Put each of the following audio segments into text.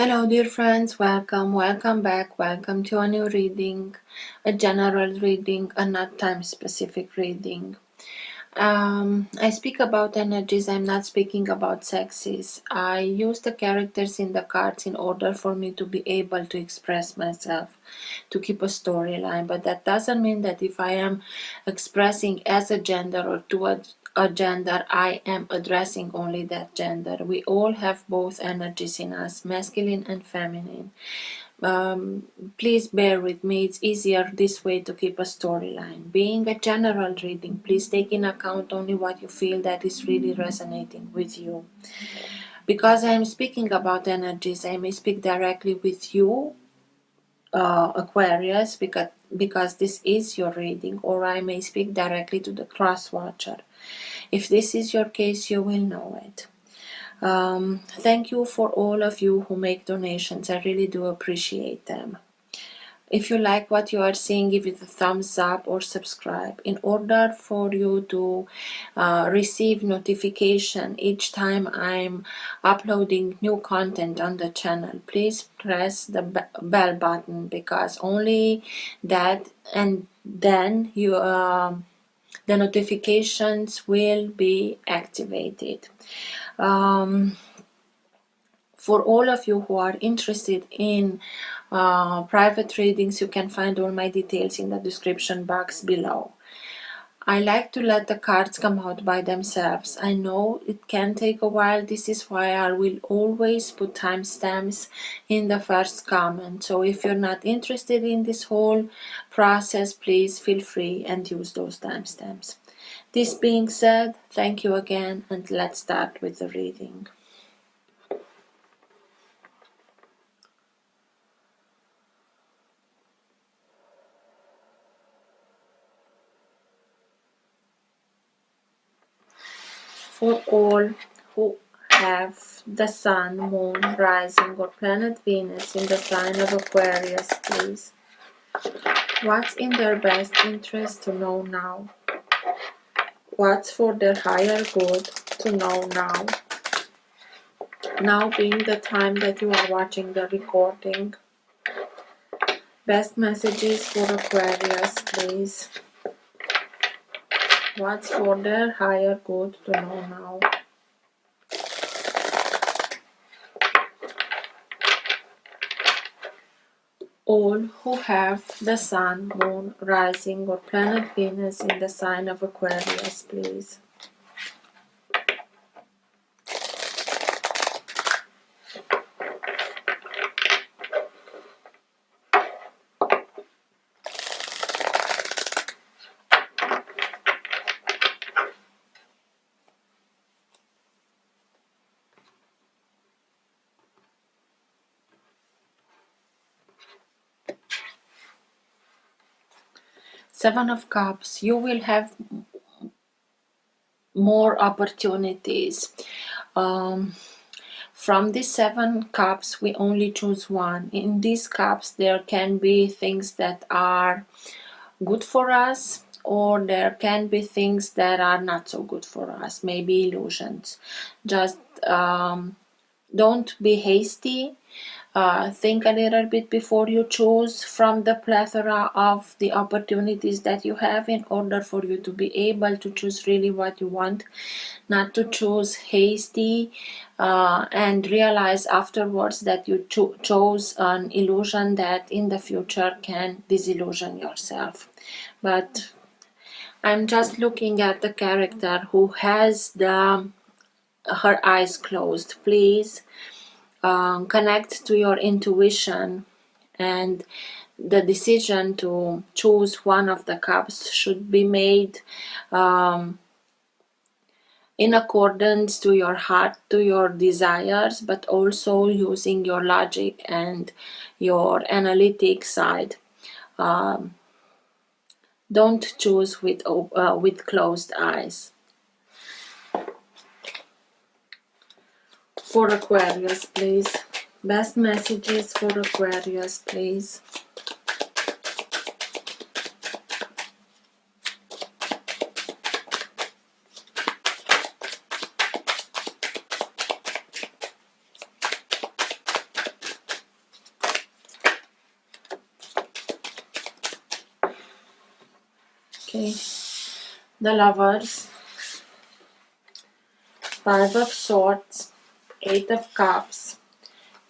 Hello dear friends, welcome back, welcome to a new reading, a general reading, a not time specific reading. I speak about energies, I'm not speaking about sexes. I use the characters in the cards in order for me to be able to express myself, to keep a storyline, but that doesn't mean that if I am expressing as a gender or to a gender, I am addressing only that gender. We all have both energies in us, masculine and feminine. Please bear with me, it's easier this way to keep a storyline. Being a general reading, please take in account only what you feel that is really resonating with you. Because I am speaking about energies, I may speak directly with you, Aquarius, because this is your reading, or I may speak directly to the cross watcher. If this is your case, you will know it. Thank you for all of you who make donations. I really do appreciate them. If you like what you are seeing, give it a thumbs up or subscribe. In order for you to receive notification each time I'm uploading new content on the channel, please press the bell button, because only that and then the notifications will be activated. For all of you who are interested in private readings, you can find all my details in the description box below. I like to let the cards come out by themselves. I know it can take a while. This is why I will always put timestamps in the first comment. So if you're not interested in this whole process, please feel free and use those timestamps. This being said, thank you again, and let's start with the reading. For all who have the Sun, Moon, Rising, or planet Venus in the sign of Aquarius, please. What's in their best interest to know now? What's for their higher good to know now? Now being the time that you are watching the recording. Best messages for Aquarius, please. What's for their higher good to know now? All who have the Sun, Moon, Rising, or planet Venus in the sign of Aquarius, please. Seven of Cups, you will have more opportunities. From these 7 cups, we only choose one. In these cups, there can be things that are good for us, or there can be things that are not so good for us, maybe illusions. Just don't be hasty. Think a little bit before you choose from the plethora of the opportunities that you have, in order for you to be able to choose really what you want, not to choose hasty and realize afterwards that you chose an illusion that in the future can disillusion yourself. But I'm just looking at the character who has her eyes closed. Please connect to your intuition, and the decision to choose one of the cups should be made in accordance to your heart, to your desires, but also using your logic and your analytic side. Don't choose with closed eyes. For Aquarius, please. Best messages for Aquarius, please. Okay, the Lovers, 5 of Swords, 8 of Cups,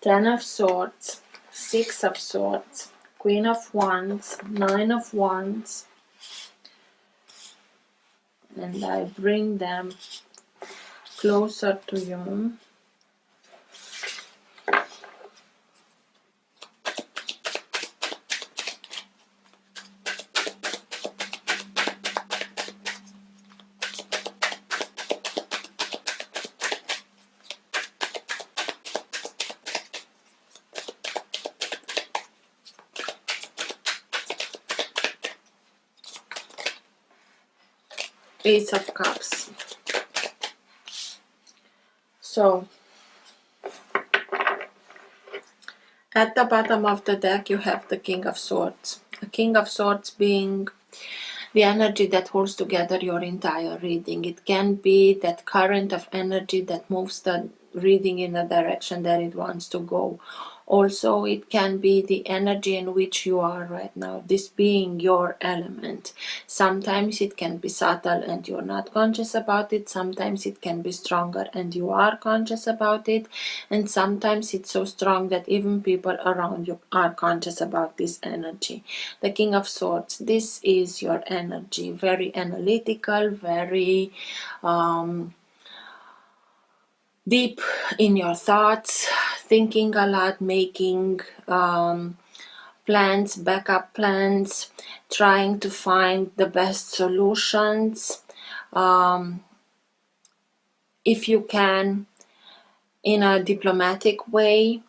10 of Swords, 6 of Swords, Queen of Wands, 9 of Wands, and I bring them closer to you. Ace of Cups. So, at the bottom of the deck you have the King of Swords. The King of Swords being the energy that holds together your entire reading. It can be that current of energy that moves the reading in the direction that it wants to go. Also, it can be the energy in which you are right now, this being your element. Sometimes it can be subtle and you're not conscious about it. Sometimes it can be stronger and you are conscious about it. And sometimes it's so strong that even people around you are conscious about this energy. The King of Swords, this is your energy. Very analytical, very deep in your thoughts, thinking a lot, making plans, backup plans, trying to find the best solutions, if you can, in a diplomatic way,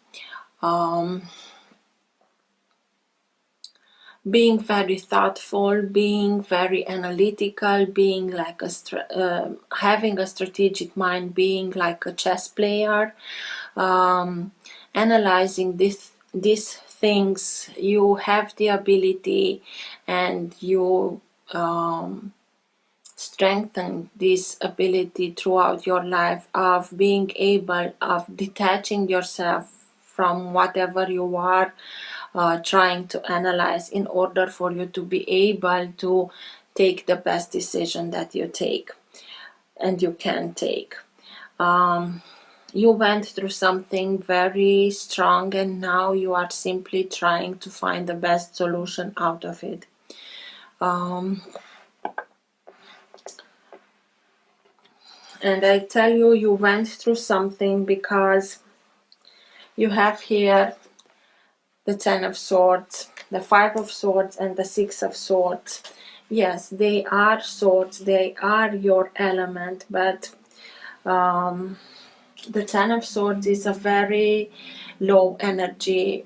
being very thoughtful, being very analytical, being like having a strategic mind, being like a chess player, analyzing these things. You have the ability, and you strengthen this ability throughout your life of being able of detaching yourself from whatever you are trying to analyze, in order for you to be able to take the best decision that you take and you can take. You went through something very strong, and now you are simply trying to find the best solution out of it. And I tell you, you went through something because you have here the 10 of Swords, the 5 of Swords, and the 6 of Swords. Yes, they are swords, they are your element, but the 10 of Swords is a very low energy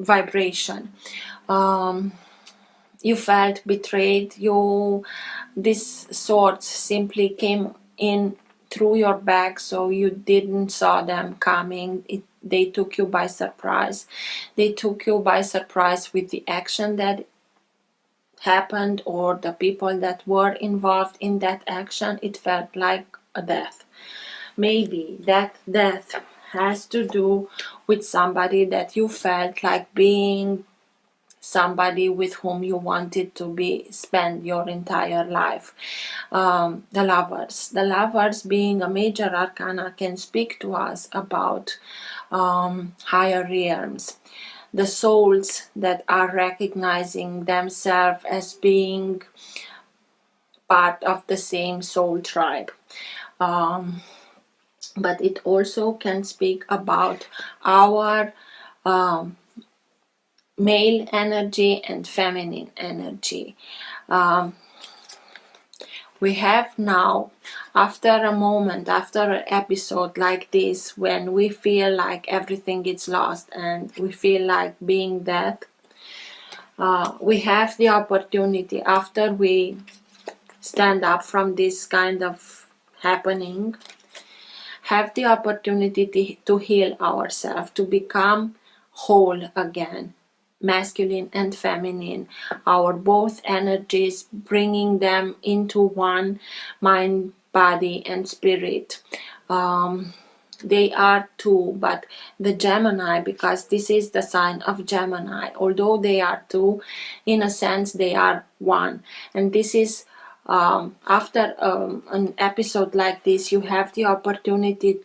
vibration. You felt betrayed. This swords simply came in through your back, so you didn't saw them coming. They took you by surprise. They took you by surprise with the action that happened, or the people that were involved in that action. It felt like a death. Maybe that death has to do with somebody that you felt like being somebody with whom you wanted to spend your entire life. The Lovers being a major arcana can speak to us about higher realms, the souls that are recognizing themselves as being part of the same soul tribe. But it also can speak about our male energy and feminine energy. We have now, after a moment, after an episode like this, when we feel like everything is lost and we feel like being dead, we have the opportunity, after we stand up from this kind of happening, have the opportunity to heal ourselves, to become whole again, masculine and feminine, our both energies, bringing them into one, mind, body and spirit. they are two, but the Gemini, because this is the sign of Gemini, although they are two, in a sense they are one. And this is after an episode like this, you have the opportunity.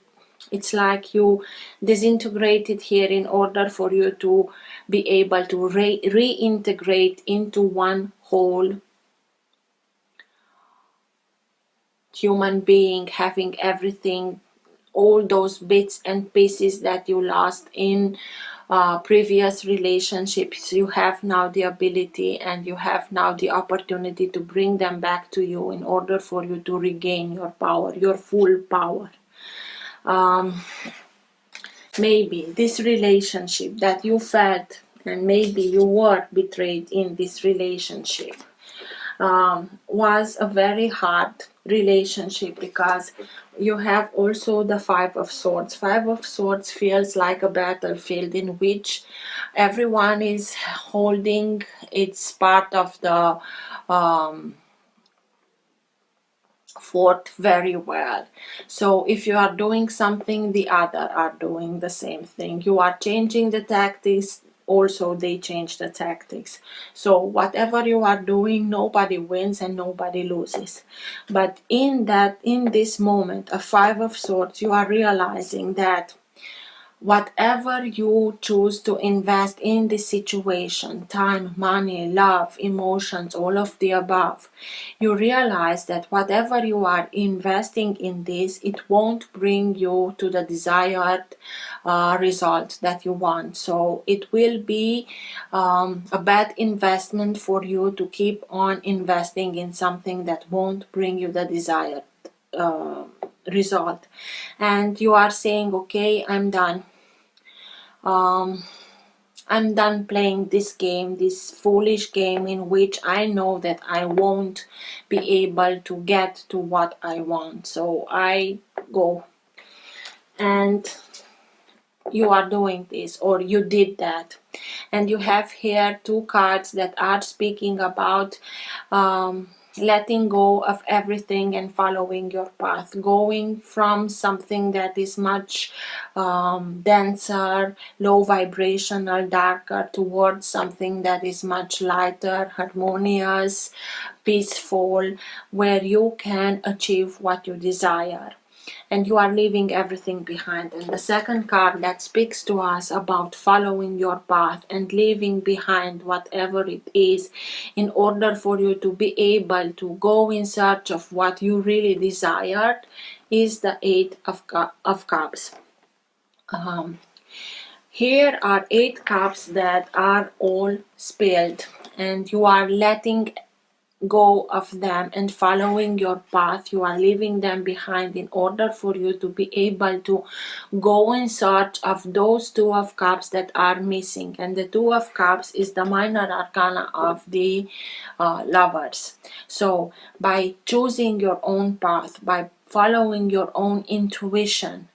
It's like you disintegrate it here in order for you to be able to reintegrate into one whole human being, having everything, all those bits and pieces that you lost in previous relationships. You have now the ability and you have now the opportunity to bring them back to you in order for you to regain your power, your full power. Maybe this relationship that you felt, and maybe you were betrayed in this relationship, was a very hard relationship, because you have also the Five of Swords. Five of Swords feels like a battlefield in which everyone is holding its part of the fort very well. So if you are doing something, the other are doing the same thing. You are changing the tactics, also they change the tactics. So whatever you are doing, nobody wins and nobody loses. But in this moment of Five of Swords, you are realizing that whatever you choose to invest in this situation, time, money, love, emotions, all of the above, you realize that whatever you are investing in this, it won't bring you to the desired result that you want. So it will be a bad investment for you to keep on investing in something that won't bring you the desired result. And you are saying, okay, I'm done. I'm done playing this game, this foolish game in which I know that I won't be able to get to what I want. So I go. And you are doing this, or you did that. And you have here two cards that are speaking about letting go of everything and following your path, going from something that is much denser, low vibrational, darker, towards something that is much lighter, harmonious, peaceful, where you can achieve what you desire. And you are leaving everything behind. And the second card that speaks to us about following your path and leaving behind whatever it is in order for you to be able to go in search of what you really desired is the Eight of Cups. Here are 8 cups that are all spilled, and you are letting go of them and following your path. You are leaving them behind in order for you to be able to go in search of those Two of Cups that are missing. And the Two of Cups is the minor arcana of the lovers. So by choosing your own path, by following your own intuition,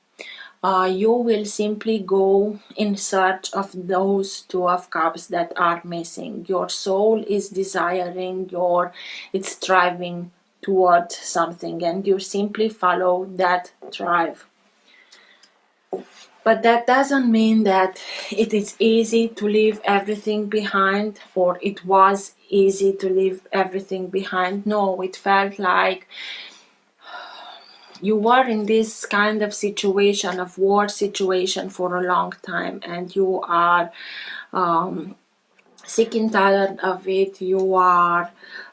you will simply go in search of those Two of Cups that are missing. Your soul is desiring, it's striving towards something, and you simply follow that drive. But that doesn't mean that it is easy to leave everything behind, or it was easy to leave everything behind. No, it felt like you were in this kind of situation, of war situation, for a long time, and you are sick and tired of it. You are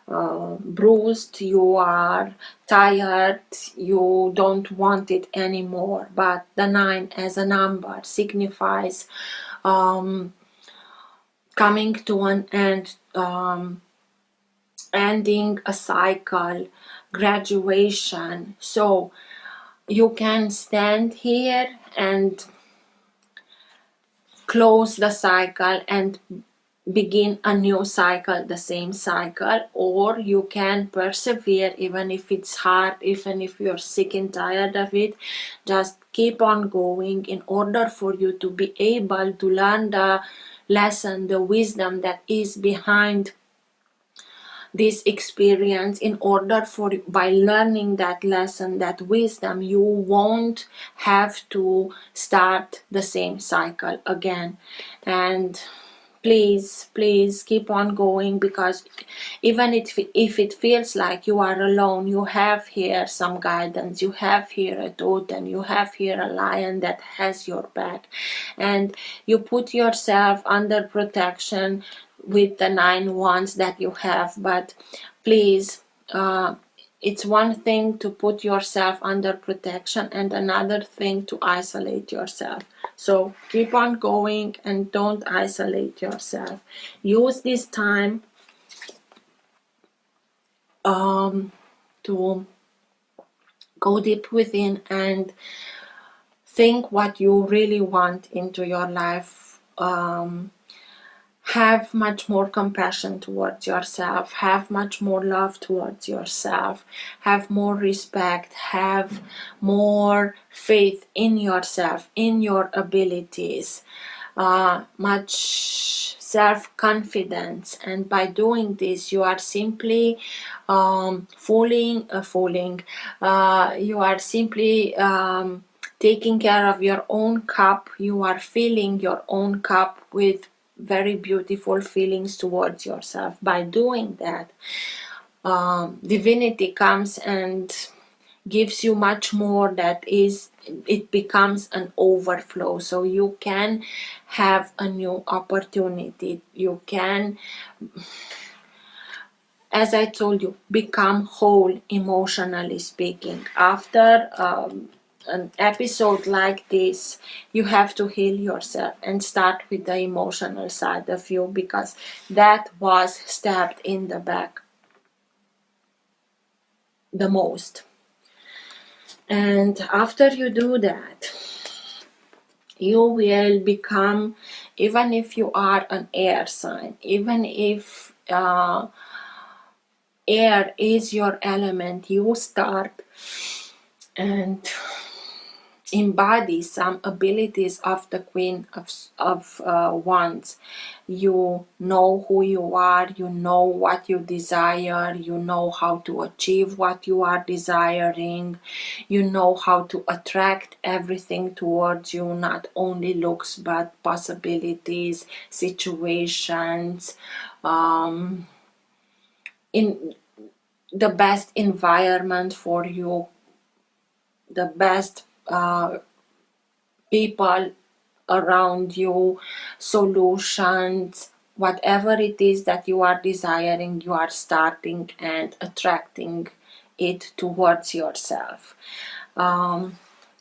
bruised, you are tired, you don't want it anymore. But the 9 as a number signifies coming to an end, ending a cycle, graduation. So you can stand here and close the cycle and begin a new cycle, the same cycle, or you can persevere even if it's hard, even if you're sick and tired of it. Just keep on going in order for you to be able to learn the lesson, the wisdom that is behind this experience, in order for, by learning that lesson, that wisdom, you won't have to start the same cycle again. And please keep on going, because even if it feels like you are alone, you have here some guidance, you have here a totem, you have here a lion that has your back, and you put yourself under protection with the 9 wands that you have. But please, it's one thing to put yourself under protection and another thing to isolate yourself. So keep on going and don't isolate yourself. Use this time to go deep within and think what you really want into your life. Have much more compassion towards yourself, have much more love towards yourself, have more respect, have more faith in yourself, in your abilities, much self-confidence. And by doing this, you are simply you are simply taking care of your own cup. You are filling your own cup with very beautiful feelings towards yourself. By doing that, divinity comes and gives you much more. It becomes an overflow, so you can have a new opportunity. You can, as I told you, become whole emotionally speaking. After an episode like this, you have to heal yourself and start with the emotional side of you, because that was stabbed in the back the most. And after you do that, you will become, even if you are an air sign, even if air is your element, you start and embody some abilities of the Queen of Wands. You know who you are, you know what you desire, you know how to achieve what you are desiring, you know how to attract everything towards you, not only looks but possibilities, situations, in the best environment for you, the best people around you, solutions, whatever it is that you are desiring, you are starting and attracting it towards yourself. And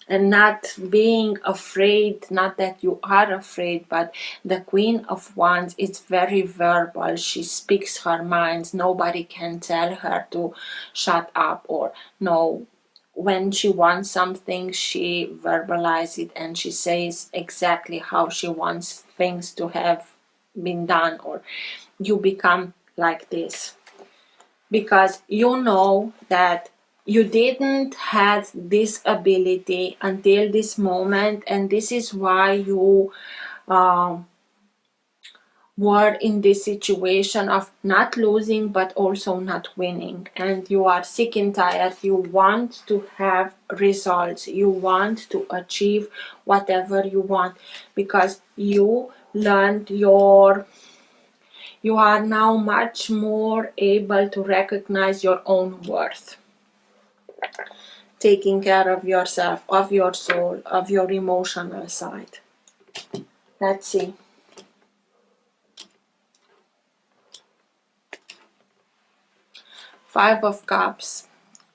not being afraid, not that you are afraid, but the Queen of Wands is very verbal. She speaks her mind. Nobody can tell her to shut up or no. When she wants something, she verbalizes it and she says exactly how she wants things to have been done. Or you become like this because you know that you didn't have this ability until this moment, and this is why you were in this situation of not losing but also not winning, and you are sick and tired. You want to have results, you want to achieve whatever you want, because you learned you are now much more able to recognize your own worth, taking care of yourself, of your soul, of your emotional side. Let's see. Five of Cups.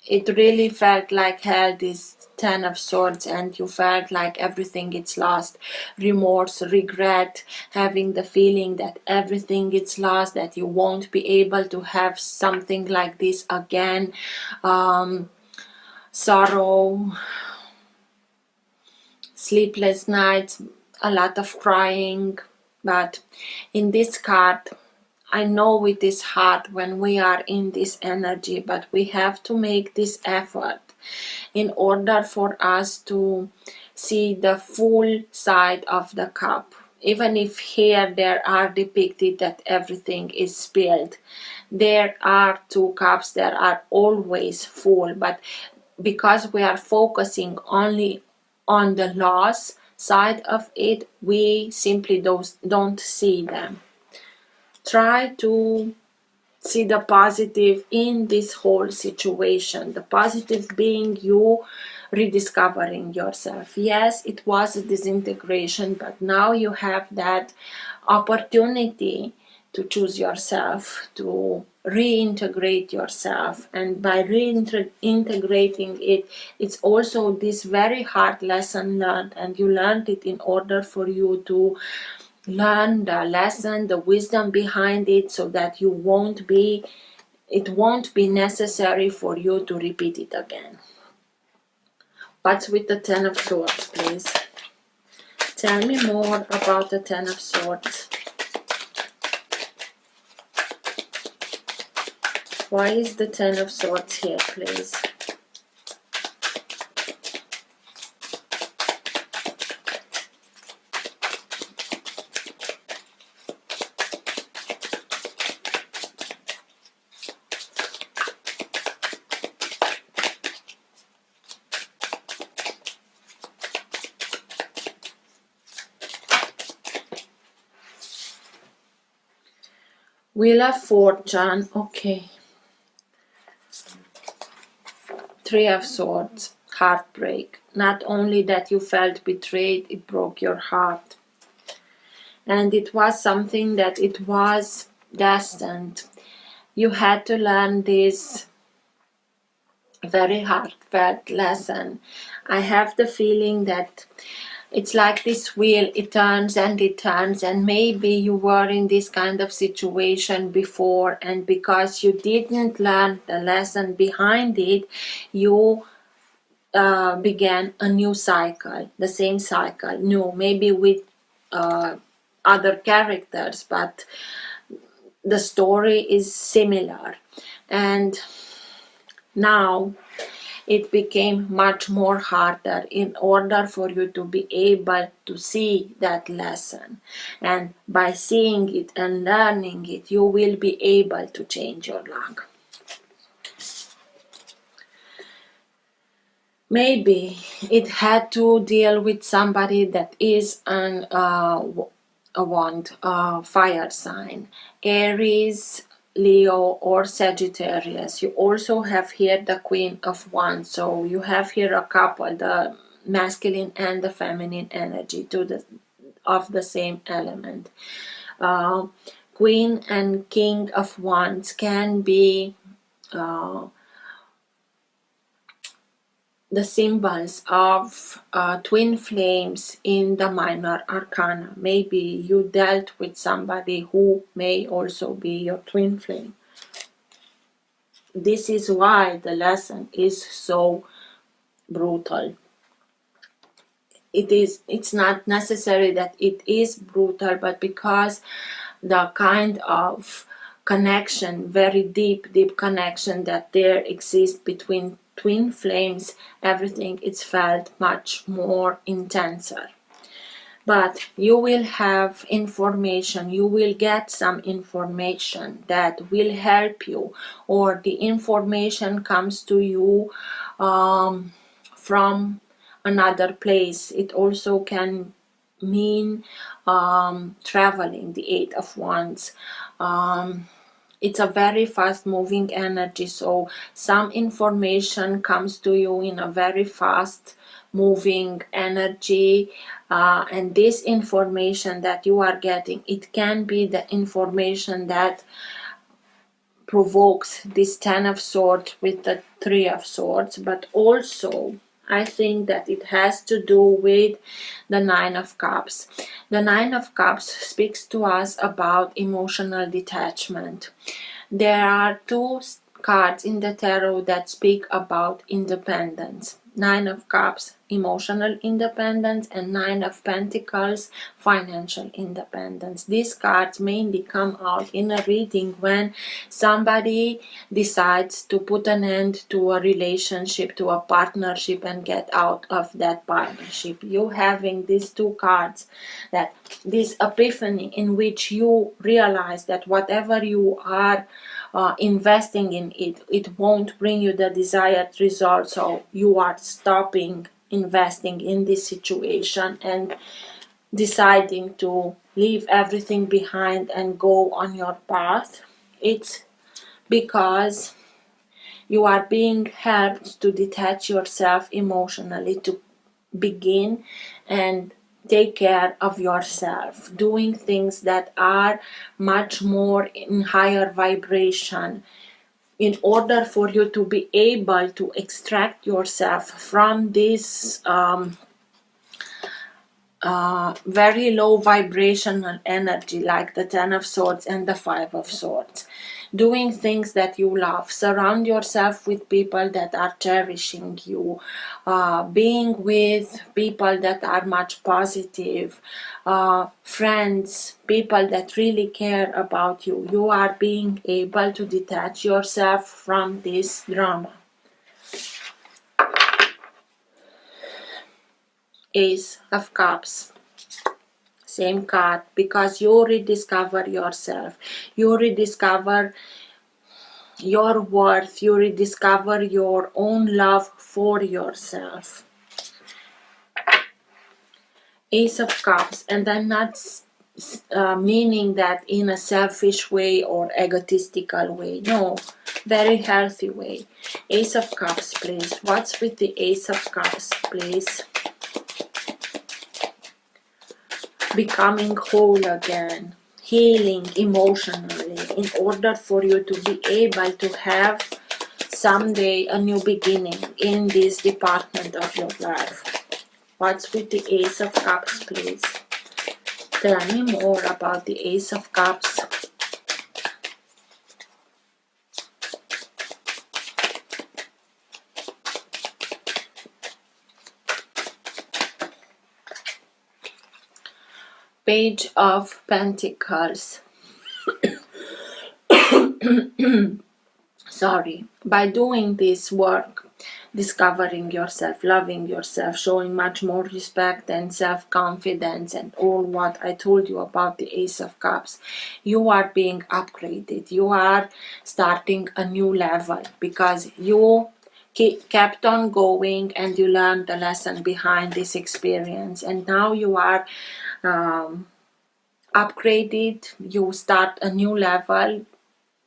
It really felt like hell, this 10 of Swords, and you felt like everything is lost. Remorse, regret, having the feeling that everything is lost, that you won't be able to have something like this again. Sorrow, sleepless nights, a lot of crying. But in this card, I know it is hard when we are in this energy, but we have to make this effort in order for us to see the full side of the cup. even if here there are depicted that everything is spilled, there are two cups that are always full, but because we are focusing only on the loss side of it, we simply don't see them. Try to see the positive in this whole situation. The positive being you rediscovering yourself. Yes, it was a disintegration, but now you have that opportunity to choose yourself, to reintegrate yourself. And by reintegrating it, it's also this very hard lesson learned, and you learned it in order for you to learn the lesson, the wisdom behind it, so that it won't be necessary for you to repeat it again. What's with the Ten of Swords, please? Tell me more about the Ten of Swords. Why is the Ten of Swords here, please? Wheel of Fortune, okay. Three of Swords, heartbreak. Not only that you felt betrayed, it broke your heart. And it was something that it was destined. You had to learn this very heartfelt lesson. I have the feeling that it's like this wheel, it turns, and maybe you were in this kind of situation before, and because you didn't learn the lesson behind it, you began a new cycle, the same cycle, new, maybe with other characters, but the story is similar. And now it became much more harder in order for you to be able to see that lesson. And by seeing it and learning it, you will be able to change your luck. Maybe it had to deal with somebody that is a fire sign, Aries, Leo, or Sagittarius. You also have here the Queen of Wands, so you have here a couple, the masculine and the feminine energy of the same element. Queen and King of Wands can be the symbols of twin flames in the minor arcana. Maybe you dealt with somebody who may also be your twin flame. This is why the lesson is so brutal. It's not necessary that it is brutal, but because the kind of connection, very deep connection that there exists between twin flames, everything is felt much more intenser. But you will have information, you will get some information that will help you, or the information comes to you from another place. It also can mean traveling, the Eight of Wands. It's a very fast moving energy, so some information comes to you in a very fast moving energy, and this information that you are getting, it can be the information that provokes this Ten of Swords with the Three of Swords, but also I think that it has to do with the Nine of Cups. The Nine of Cups speaks to us about emotional detachment. There are two cards in the tarot that speak about independence. Nine of Cups, emotional independence, and Nine of Pentacles, financial independence. These cards mainly come out in a reading when somebody decides to put an end to a relationship, to a partnership, and get out of that partnership. You having these two cards, that this epiphany in which you realize that whatever you are investing in it, it won't bring you the desired result, so you are stopping investing in this situation and deciding to leave everything behind and go on your path. It's because you are being helped to detach yourself emotionally, to begin and take care of yourself, doing things that are much more in higher vibration, in order for you to be able to extract yourself from this very low vibrational energy, like the Ten of Swords and the Five of Swords. Doing things that you love, surround yourself with people that are cherishing you, being with people that are much positive, friends, people that really care about you. You are being able to detach yourself from this drama. Ace of Cups. Same card, because you rediscover yourself, you rediscover your worth, you rediscover your own love for yourself. Ace of Cups, and I'm not meaning that in a selfish way or egotistical way. No, very healthy way. Ace of Cups, please. What's with the Ace of Cups, please? Becoming whole again, healing emotionally, in order for you to be able to have someday a new beginning in this department of your life. What's with the Ace of Cups, please? Tell me more about the Ace of Cups. Page of Pentacles. Sorry. By doing this work, discovering yourself, loving yourself, showing much more respect and self-confidence and all what I told you about the Ace of Cups, you are being upgraded. You are starting a new level because you kept on going and you learned the lesson behind this experience, and now you are upgraded. You start a new level,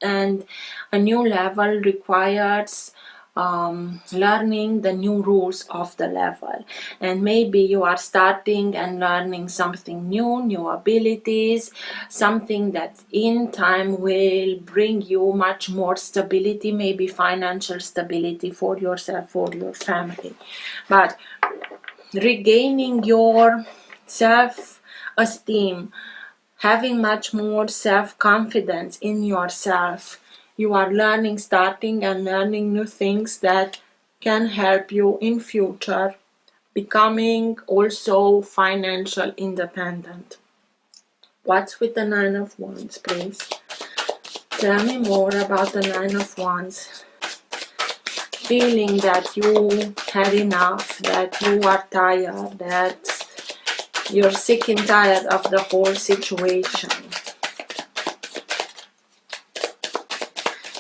and a new level requires learning the new rules of the level, and maybe you are starting and learning something new abilities, something that in time will bring you much more stability, maybe financial stability for yourself, for your family. But regaining your self-esteem, having much more self-confidence in yourself. You are learning, starting and learning new things that can help you in future, becoming also financial independent. What's with the Nine of Wands, please? Tell me more about the Nine of Wands. Feeling that you had enough, that you are tired, that you're sick and tired of the whole situation,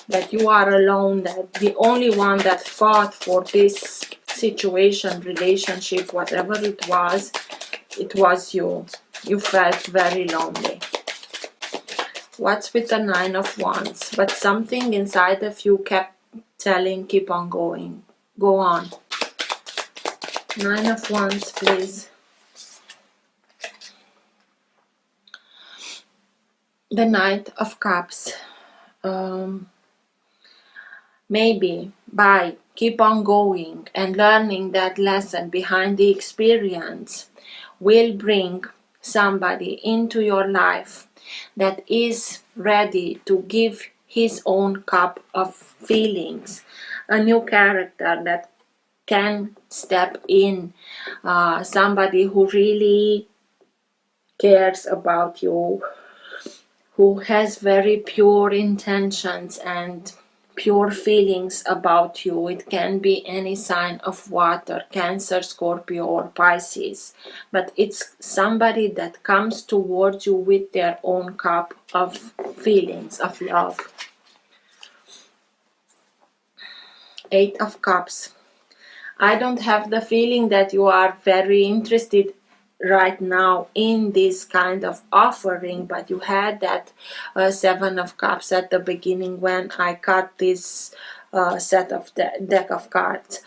that you are alone, that the only one that fought for this situation, relationship, whatever it was you. You felt very lonely. What's with the Nine of Wands? But something inside of you kept telling, keep on going, go on. Nine of Wands, please. The Knight of Cups. Maybe by keep on going and learning that lesson behind the experience will bring somebody into your life that is ready to give his own cup of feelings, a new character that can step in, somebody who really cares about you, who has very pure intentions and pure feelings about you. It can be any sign of water, Cancer, Scorpio, or Pisces, but it's somebody that comes towards you with their own cup of feelings of love. Eight of Cups. I don't have the feeling that you are very interested right now in this kind of offering, but you had that Seven of Cups at the beginning when I cut this set of deck of cards.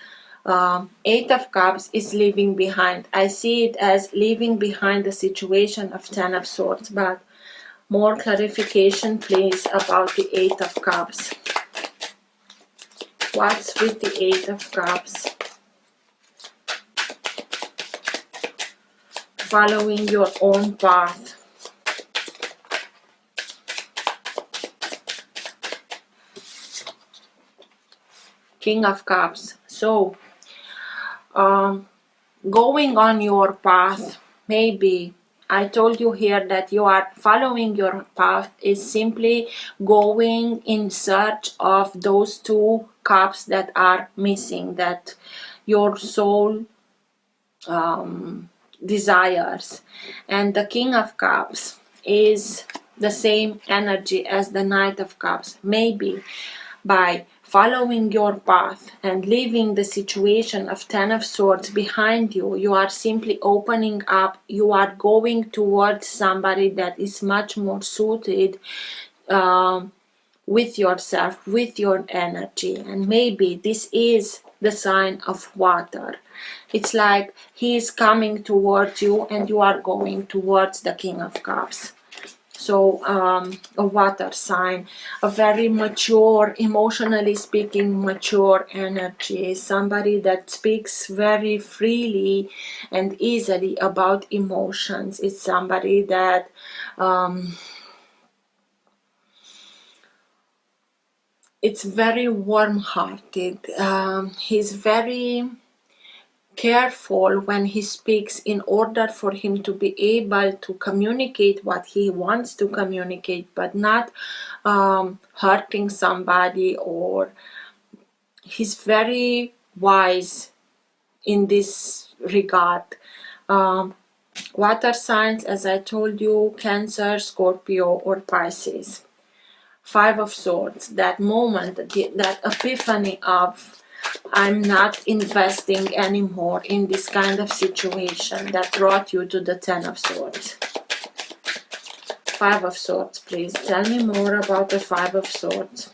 Eight of Cups is leaving behind. I see it as leaving behind the situation of Ten of Swords, but more clarification please about the Eight of Cups. What's with the Eight of Cups? Following your own path. King of Cups. So, going on your path, maybe I told you here that you are following your path is simply going in search of those two cups that are missing, that your soul desires. And the King of Cups is the same energy as the Knight of Cups. Maybe by following your path and leaving the situation of Ten of Swords behind you, you are simply opening up, you are going towards somebody that is much more suited with yourself, with your energy. And maybe this is the sign of water. It's like he is coming towards you and you are going towards the King of Cups. So a water sign, a very mature, emotionally speaking, mature energy, somebody that speaks very freely and easily about emotions. It's somebody that it's very warm-hearted. He's very careful when he speaks in order for him to be able to communicate what he wants to communicate, but not hurting somebody, or he's very wise in this regard. Water signs, as I told you, Cancer, Scorpio, or Pisces. Five of Swords, that moment, that epiphany of I'm not investing anymore in this kind of situation, that brought you to the Ten of Swords. Five of Swords, please. Tell me more about the Five of Swords.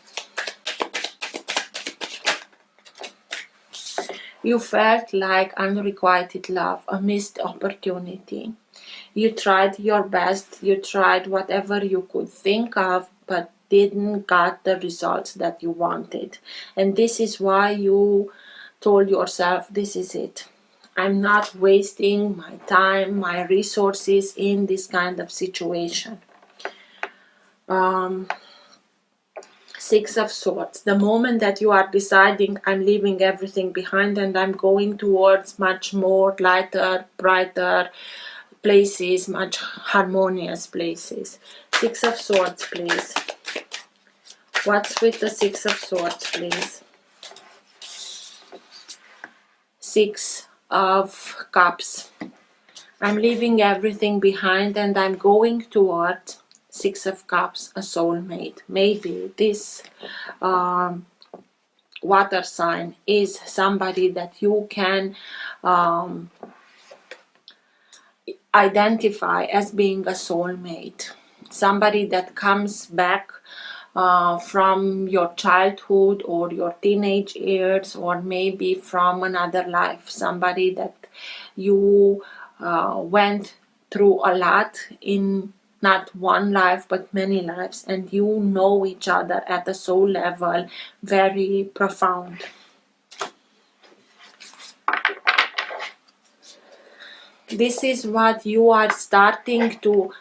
You felt like unrequited love, a missed opportunity. You tried your best, you tried whatever you could think of, but didn't get the results that you wanted. And this is why you told yourself, this is it. I'm not wasting my time, my resources in this kind of situation. Six of Swords. The moment that you are deciding, I'm leaving everything behind and I'm going towards much more lighter, brighter places, much harmonious places. Six of Swords, please. What's with the Six of Swords, please? Six of Cups. I'm leaving everything behind and I'm going towards Six of Cups, a soulmate. Maybe this water sign is somebody that you can identify as being a soulmate. Somebody that comes back from your childhood or your teenage years, or maybe from another life. Somebody that you went through a lot in not one life but many lives, and you know each other at a soul level, very profound. This is what you are starting to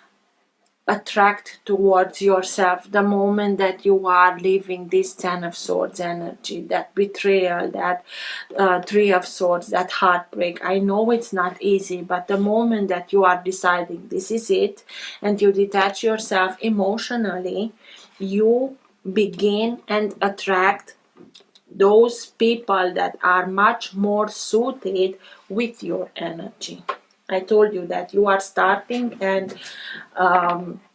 attract towards yourself the moment that you are leaving this Ten of Swords energy, that betrayal, that Three of Swords, that heartbreak. I know it's not easy, but the moment that you are deciding this is it, and you detach yourself emotionally, you begin and attract those people that are much more suited with your energy. I told you that you are starting and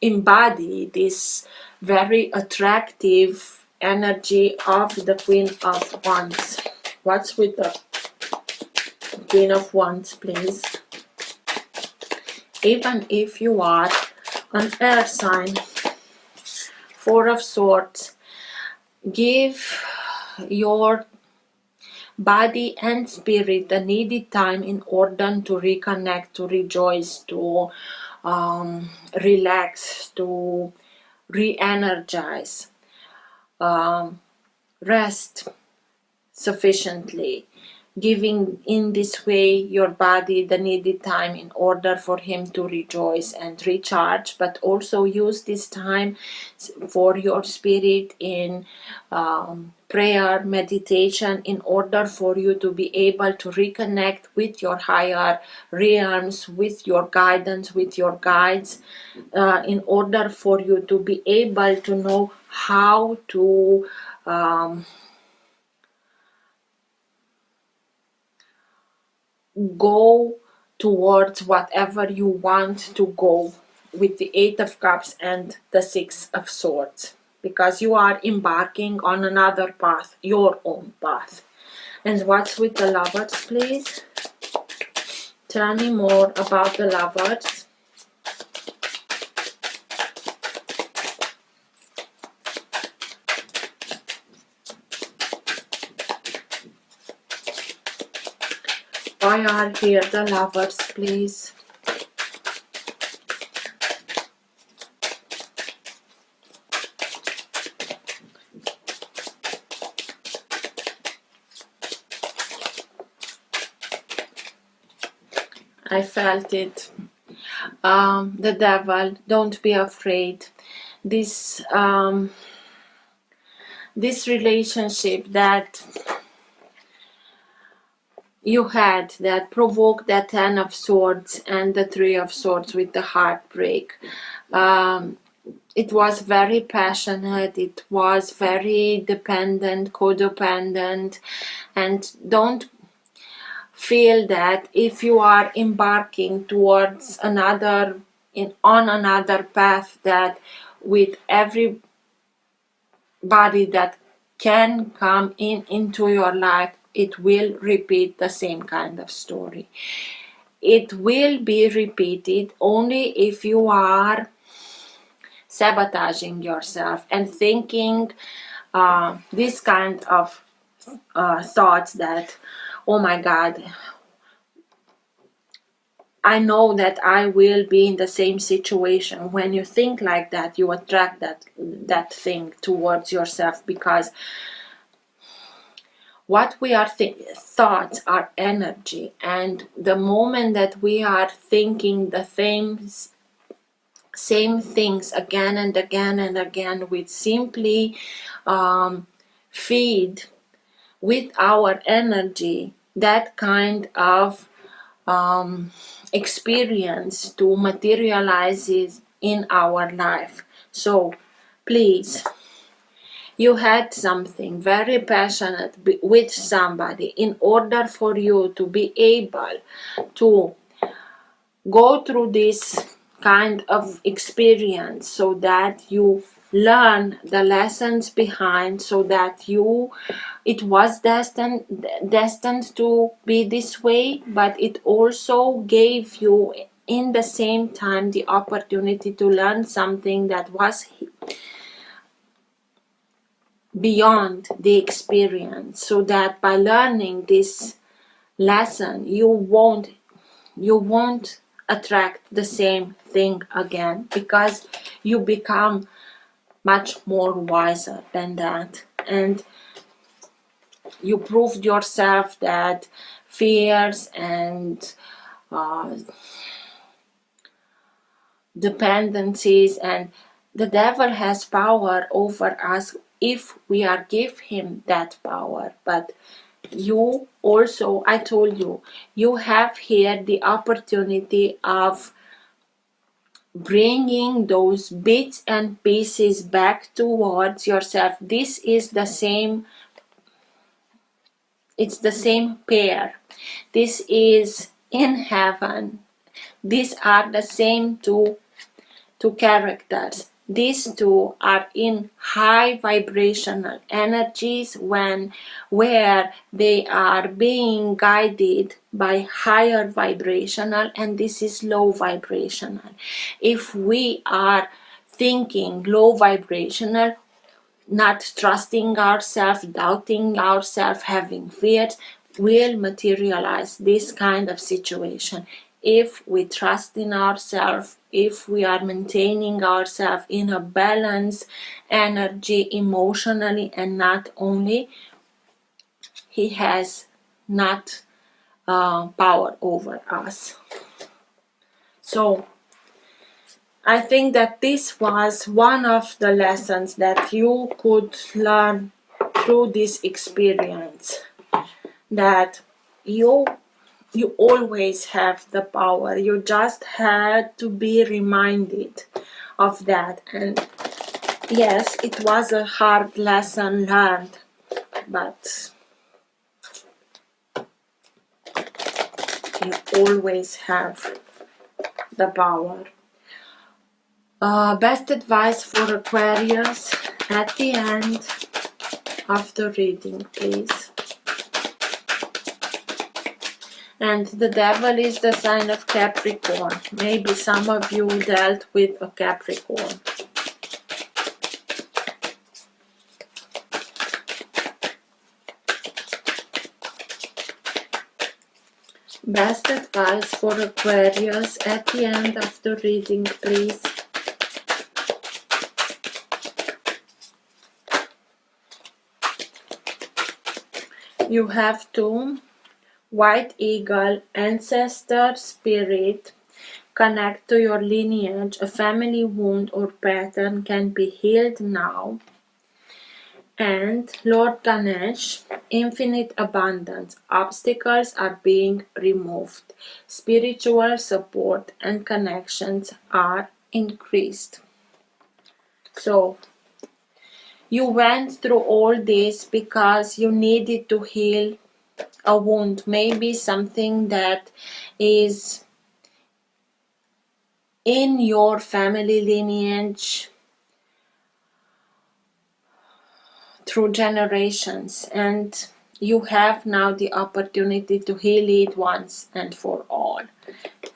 embody this very attractive energy of the Queen of Wands. What's with the Queen of Wands, please? Even if you are an air sign, Four of Swords, give your body and spirit the needed time in order to reconnect, to rejoice, to relax, to re-energize, rest sufficiently, giving in this way your body the needed time in order for him to rejoice and recharge, but also use this time for your spirit in prayer, meditation, in order for you to be able to reconnect with your higher realms, with your guidance, with your guides, in order for you to be able to know how to go towards whatever you want to go with the Eight of Cups and the Six of Swords, because you are embarking on another path, your own path. And what's with the Lovers, please? Tell me more about the Lovers. Why are here the Lovers, please? I felt it. The Devil, don't be afraid. This this relationship that you had that provoked that Ten of Swords and the Three of Swords with the heartbreak. It was very passionate, it was very dependent, codependent, and don't feel that if you are embarking towards another on another path, that with everybody that can come into your life, it will repeat the same kind of story. It will be repeated only if you are sabotaging yourself and thinking this kind of thoughts that, oh my God, I know that I will be in the same situation. When you think like that, you attract that thing towards yourself, because what we are thoughts are energy, and the moment that we are thinking the same things again and again and again, we simply feed with our energy that kind of experience to materialize in our life. So please, you had something very passionate with somebody. In order for you to be able to go through this kind of experience, so that you learn the lessons behind, so that it was destined to be this way, but it also gave you in the same time the opportunity to learn something that was beyond the experience, so that by learning this lesson you won't attract the same thing again, because you become much more wiser than that, and you proved yourself that fears and dependencies, and the devil has power over us if we are give him that power. But you also, I told you, you have here the opportunity of bringing those bits and pieces back towards yourself. This is the same, it's the same pair. This is in heaven. These are the same two characters. These two are in high vibrational energies where they are being guided by higher vibrational, and this is low vibrational. If we are thinking low vibrational, not trusting ourselves, doubting ourselves, having fears, will materialize this kind of situation. If we trust in ourselves, if we are maintaining ourselves in a balanced energy emotionally, and not only, he has not power over us. So I think that this was one of the lessons that you could learn through this experience, that you always have the power. You just had to be reminded of that. And yes, it was a hard lesson learned, but you always have the power. Best advice for Aquarius at the end of the reading, please. And the devil is the sign of Capricorn. Maybe some of you dealt with a Capricorn. Best advice for Aquarius at the end of the reading, please. You have two White Eagle, ancestor spirit, connect to your lineage. A family wound or pattern can be healed now. And Lord Ganesh, infinite abundance. Obstacles are being removed. Spiritual support and connections are increased. So, you went through all this because you needed to heal a wound, maybe something that is in your family lineage through generations, and you have now the opportunity to heal it once and for all.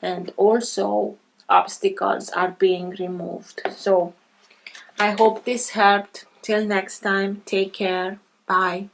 And also obstacles are being removed. So I hope this helped. Till next time, take care. Bye.